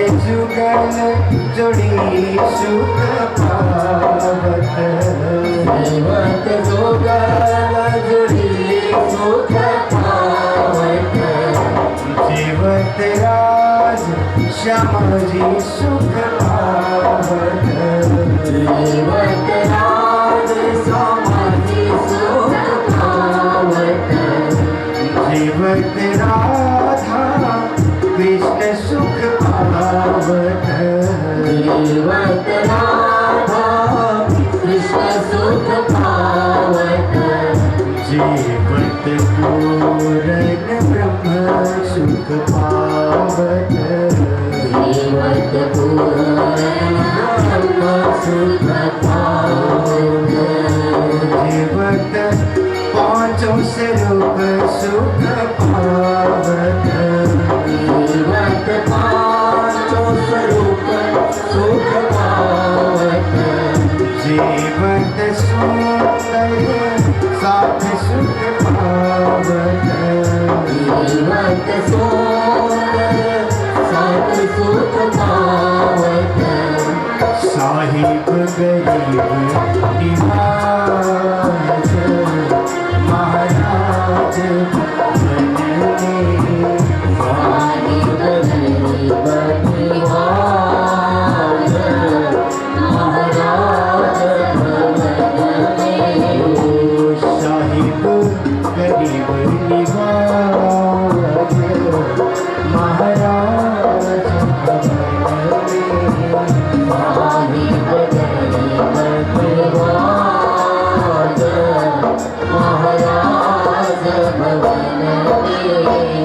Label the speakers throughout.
Speaker 1: जुगल जोड़ी सुख पावत
Speaker 2: सेवक जुगल जोड़ी सुख पावत
Speaker 1: जीवत राज श्याम जी सुख पावत
Speaker 2: जीवत राज समाधि सुख पावत
Speaker 1: जीवत राधा कृष्ण सुख पावत
Speaker 2: जीवत राधा कृष्ण सुख पावत
Speaker 1: जीवत पूर्ण ब्रह्म सुख पावत
Speaker 2: जीवत पूर्ण ब्रह्म सुख पावत
Speaker 1: जीवत पांचों स्वरूप सुख पावत
Speaker 2: जीवत पांचों स्वरूप सुख पावत
Speaker 1: जीवत सुंदर साथ सुख पावत
Speaker 2: जीवत सुंदर साथ सुख पावत
Speaker 1: साहिब गरीब निवाज महाराज भवन में
Speaker 2: साहिब गरीब निवाज महाराज भवन में
Speaker 1: साहिब गरीब निवाज महाराज भवन में
Speaker 2: साहिब गरीब निवाज महाराज भवन में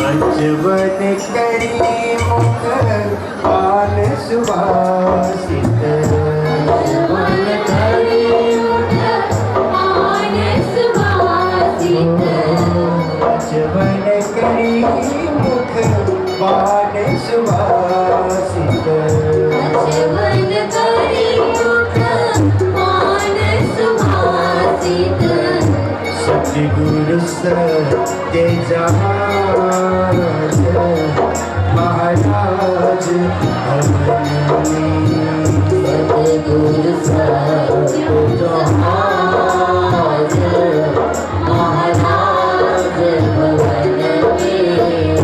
Speaker 1: बचवन करी मुख पान सुवासित
Speaker 2: मन करी मुख पान सुवासित
Speaker 1: बचवन करी मुख पान सुवासित
Speaker 2: मन करी मुख पान सुवासित
Speaker 1: सतगुरु सत्य जहाज महाराज भवन में
Speaker 2: सतगुरु सत्य जहाज महाराज भवन में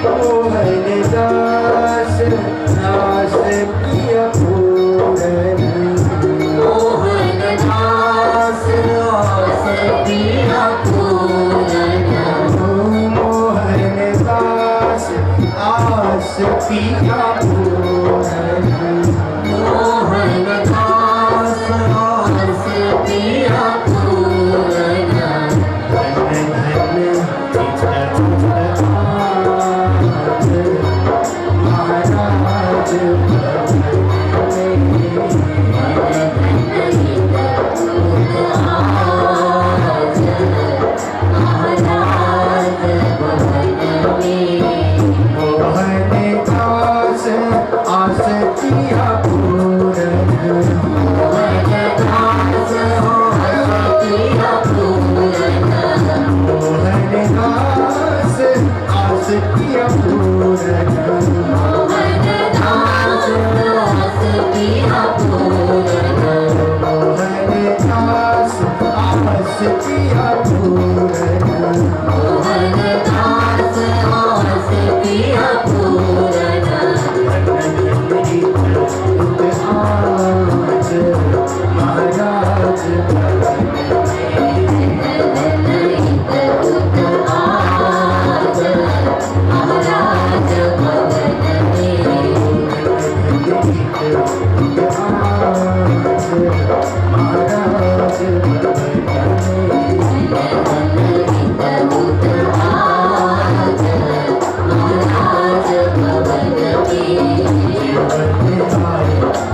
Speaker 1: मोहन दास दास किया पूरन
Speaker 2: मोहन दास आस पिया पूरन
Speaker 1: मोहन दास आस पिया पूरन
Speaker 2: मोहन दास आस पिया पूरन
Speaker 1: धन धन चित्त आज महाराज भवन में मोहन दास आस किया पूरन मोहन दास आस किया पूरन मोहन दास आस किया पूरन आज महाराज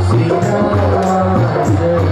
Speaker 1: श्री राम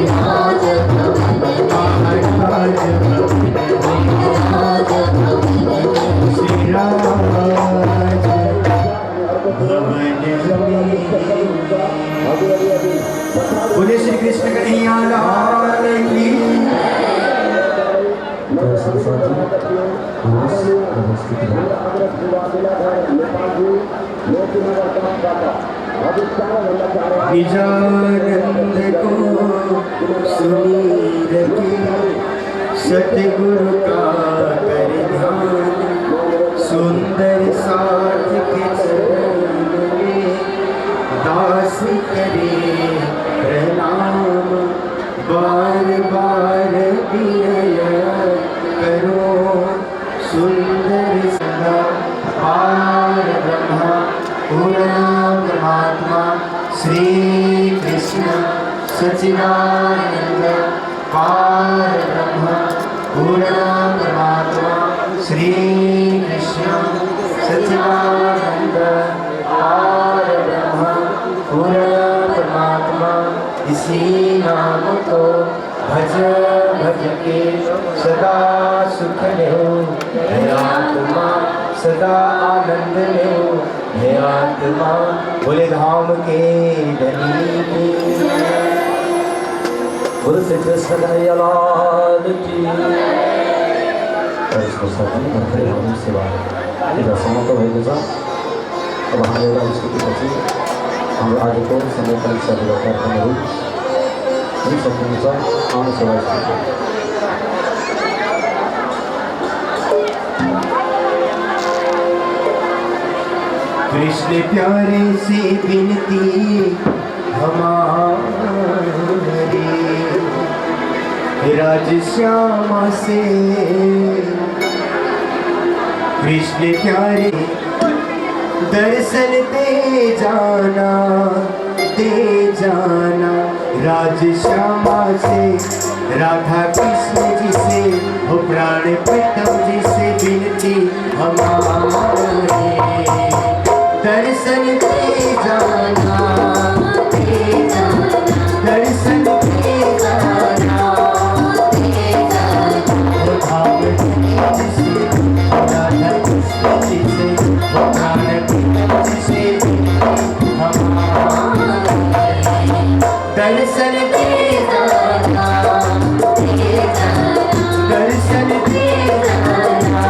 Speaker 2: राज भवन
Speaker 1: महाराज
Speaker 2: राज भवन
Speaker 1: श्री राज भवन बोले श्री कृष्ण कन्हैया लाल की निजानंद को सुमीर के सतगुरु का कर ध्यान सुंदर साथ के चरण में दास करे प्रणाम बार बार विनय करो सुंदर सदा पार ब्रह्मा पूर्ण परमात्मा श्री कृष्ण सच्चिदानंद पार ब्रह्म पूर्ण परमात्मा श्री कृष्ण सच्चिदानंद पार ब्रह्म पूर्ण परमात्मा इसी नाम को भज भज के सदा सुख लो हे आत्मा सदा आनंद लो हे आत्मा बोले धाम के धनी की
Speaker 3: बोले श्री कृष्ण कन्हैया लाल की सेवा समाप्त भएको छ अब हामी एउटा स्थितिपछि हाम्रो आजको समय परीक्षाको कार्यक्रमहरू सकिन्छ आउने सेवा
Speaker 1: कृष्ण प्यारे से विनती हमारी राज श्यामा से कृष्ण प्यारे दर्शन दे जाना राज श्यामा से राधा कृष्ण जी से हो प्राण प्रीतम जी से विनती हमारी दर्शन दे जाना दर्शन दे जाना वो धाम से राधा कृष्ण जी से वो प्राण प्रीतम जी से दर्शन दे जाना दर्शन दे जाना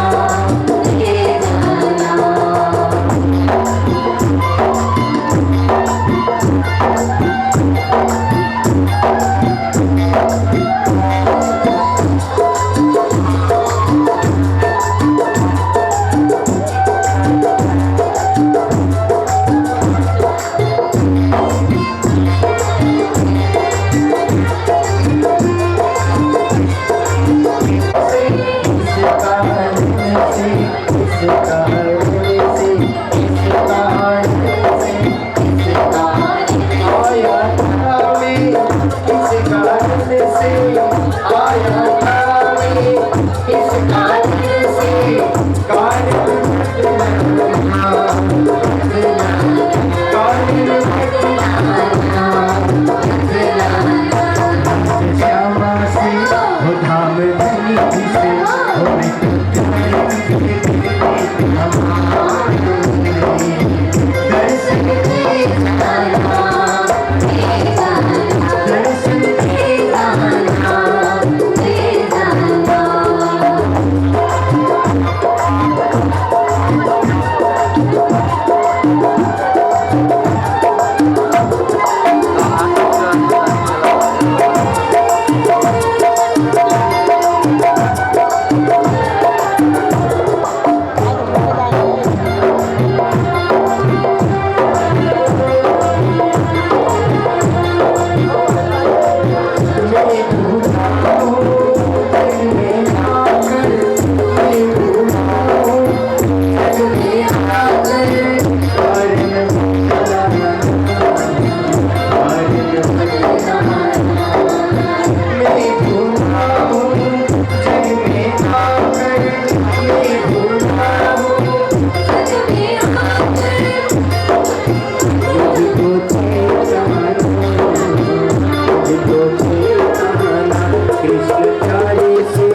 Speaker 1: तुझको ठिकाना कृष्ण चारे से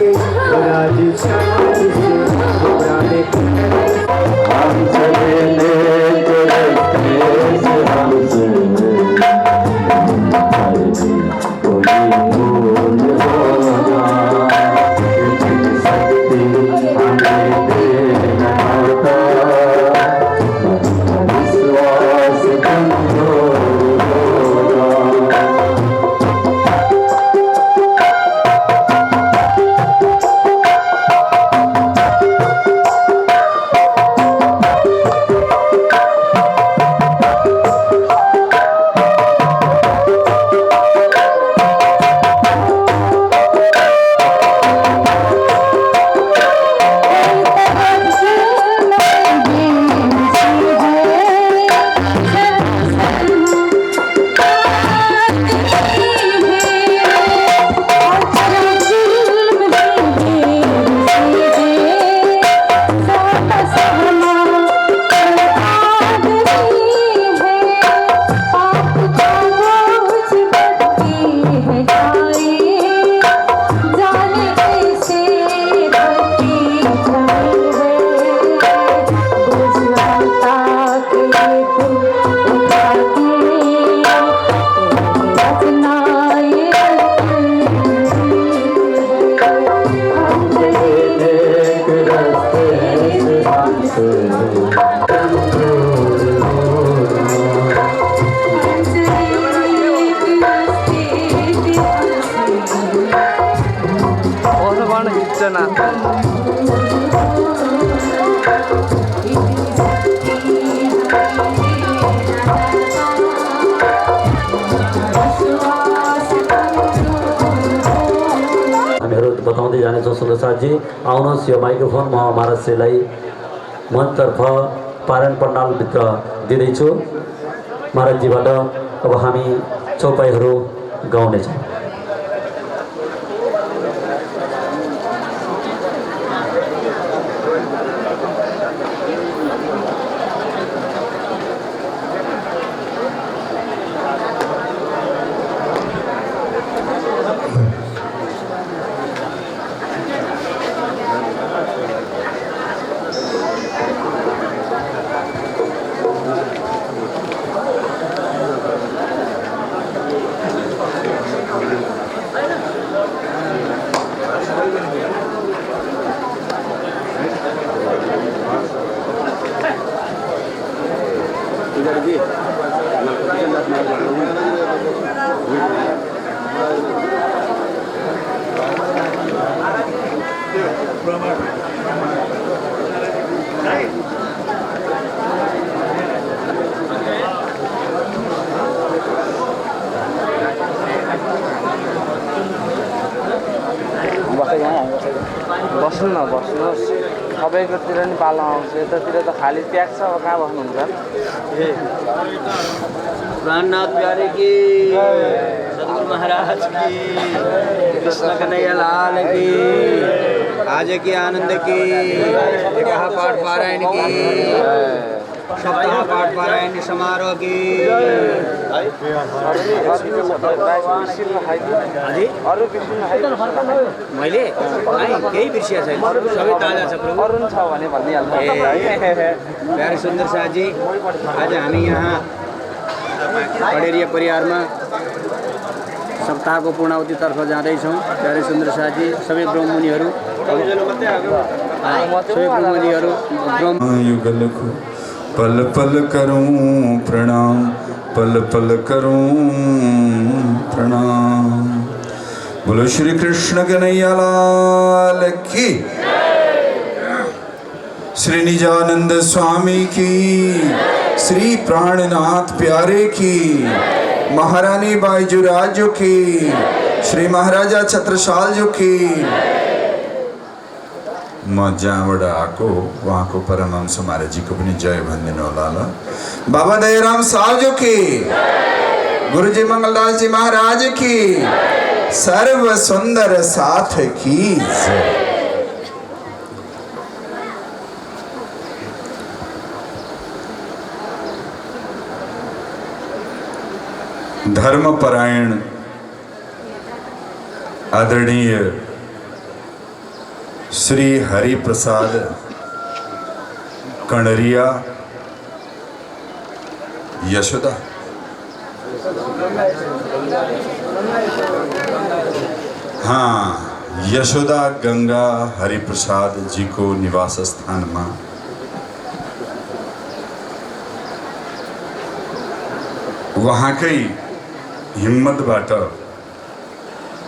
Speaker 1: राज श्याम से प्राण
Speaker 3: हम चले नेक रास्ते से हमसे कोई भूल होगा इतनी शक्ति हमें देना होता विश्वास कमजोर होगा बताउँदै जानेछौँ सुन्दर साथजी आउनुहोस् यो माइक्रोफोन म महाराजलाई मञ्चतर्फ पारायण पण्डालभित्र दिँदैछु महाराजजीबाट अब हामी चौपाईहरू गाउनेछौँ।
Speaker 4: बस्नु न बस्नुहोस् सबैकोतिर नि पालो आउँछ यतातिर त खाली ट्याग छ अब कहाँ बस्नुहुन्छ
Speaker 5: प्राणनाथ प्यारे की सदगुरु महाराज की कृष्ण कन्हैया लाल की आज की आनंद की एकाहा पाठ पारायण की सप्ताह पाठ पारायण समारोह की मैले केही बिर्सिया छैन सबै ताजा छ प्रभु
Speaker 4: अरुण छ भने भनिहाल्नु
Speaker 5: प्यारे सुन्दर साथजी आज हामी यहाँ कडेरिया परिवारमा सप्ताहको पूर्णावतितर्फ जाँदैछौँ। प्यारे सुन्दर साथजी सबै ब्रह्ममुनिहरू
Speaker 6: युगलखु पल पल करूं प्रणाम पल पल करूं प्रणाम। बोलो श्री कृष्ण कन्हैया लाल की, श्री निजानंद स्वामी की, श्री प्राणनाथ प्यारे की, महारानी बाईजुराजो की, श्री महाराजा छत्रसाल जो की। म जहाँबाट आएको उहाँको परमहंस महाराजजीको पनि जय भनिदिनु होला ल। बाबा दयाराम साहब की, गुरुजी मंगलदास जी महाराज की, सर्व सुंदर साथ की जय। धर्मपरायण आदरणीय श्री हरि प्रसाद कणरिया यशोदा हाँ यशोदा गंगा हरिप्रसाद जी को निवास स्थान में वहाँकै हिम्मतबाट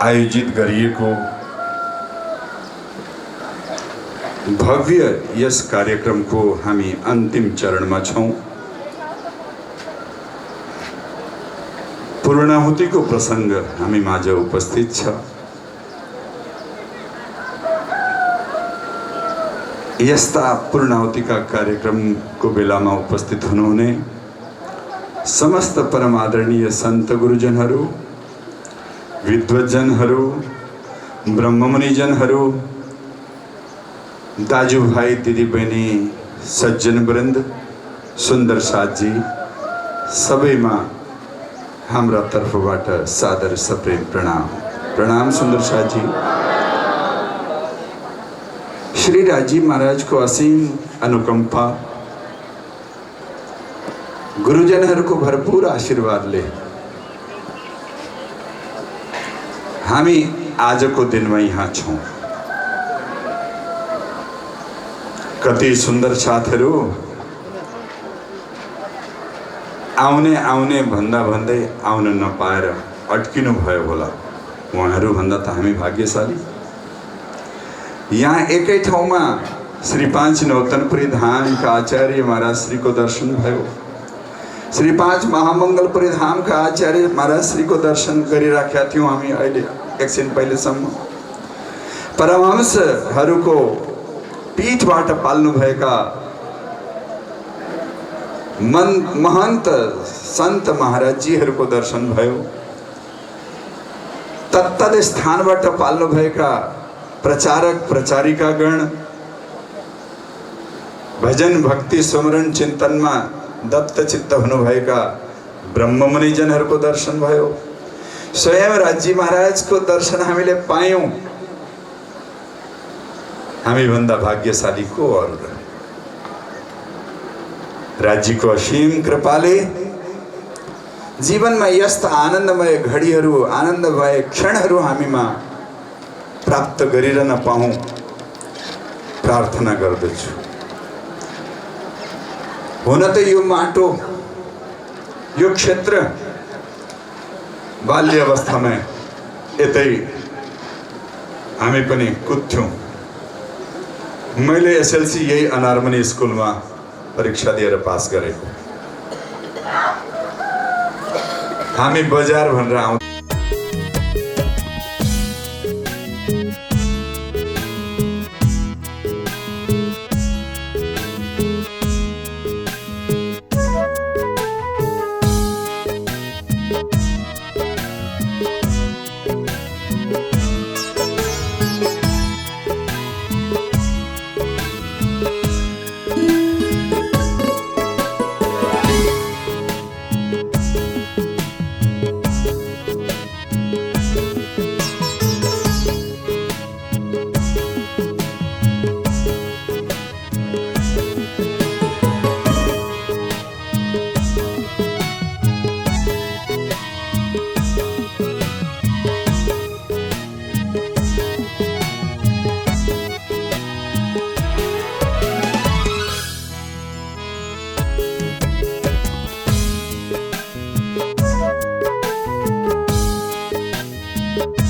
Speaker 6: आयोजित गरिएको भव्य यस कार्यक्रमको हामी अन्तिम चरणमा छौं। पूर्णाहुतिको प्रसंग हामी माझ उपस्थित छ। यस्ता पूर्णाहुतिका कार्यक्रमको बेलामा उपस्थित हुनुहुने समस्त परम आदरणीय संत गुरुजनहरू, विद्वज्जनहरू, ब्रह्ममुनिजनहरू, दाजुभाइ दिदीबहिनी, सज्जनवृन्द, सुन्दर साथजी, सबैमा हाम्रा तर्फबाट सादर सप्रेम प्रणाम। प्रणाम सुन्दर साथजी। श्री राजी महाराज को असीम अनुकंपा, गुरुजनहरूको भरपूर आशीर्वादले हामी आजको दिनमा यहाँ छौं। कति सुन्दर साथहरू आउने आउने भन्दा भन्दै आउन नपाएर अट्किनु भयो होला। उहाँहरू भन्दा त हामी भाग्यशाली। यहाँ एकै ठाउँमा श्री 5 नौतनपुरी धामका आचार्य महाराज श्री को दर्शन भयो। श्री 5 महामंगलपुरी धामका आचार्य महाराज श्री को दर्शन गरिराखेका थियौं हामी अहिले एकछिन पहिलेसम्म। परमहंसहरूको पीठबाट पाल्नु भएका महन्त संत महाराजजीहरूको दर्शन भयो। तत्तद स्थानबाट पाल्नु भएका प्रचारक प्रचारिकागण, भजन भक्ति सुमरण चिन्तनमा दत्तचित्त हुनुभएका ब्रह्ममुनिजनहरूको दर्शन भयो। स्वयं राजी महाराजको दर्शन हामीले पायौं। हामी भन्दा भाग्यशाली को अरू र? राज्यको असीम कृपाले जीवनमा यस्ता आनन्दमय घडीहरू, आनन्दमय क्षणहरू हामीमा प्राप्त गरिरहन पाऊँ प्रार्थना गर्दछु। हुन त यो माटो, यो क्षेत्र बाल्य अवस्थामा यतै हामी पनि कुद्थ्यौं। मैले एसएलसी यही अनारमनी स्कुलमा परीक्षा दिएर पास गरेको। हामी बजार भनेर आउँथ्यौं।
Speaker 7: you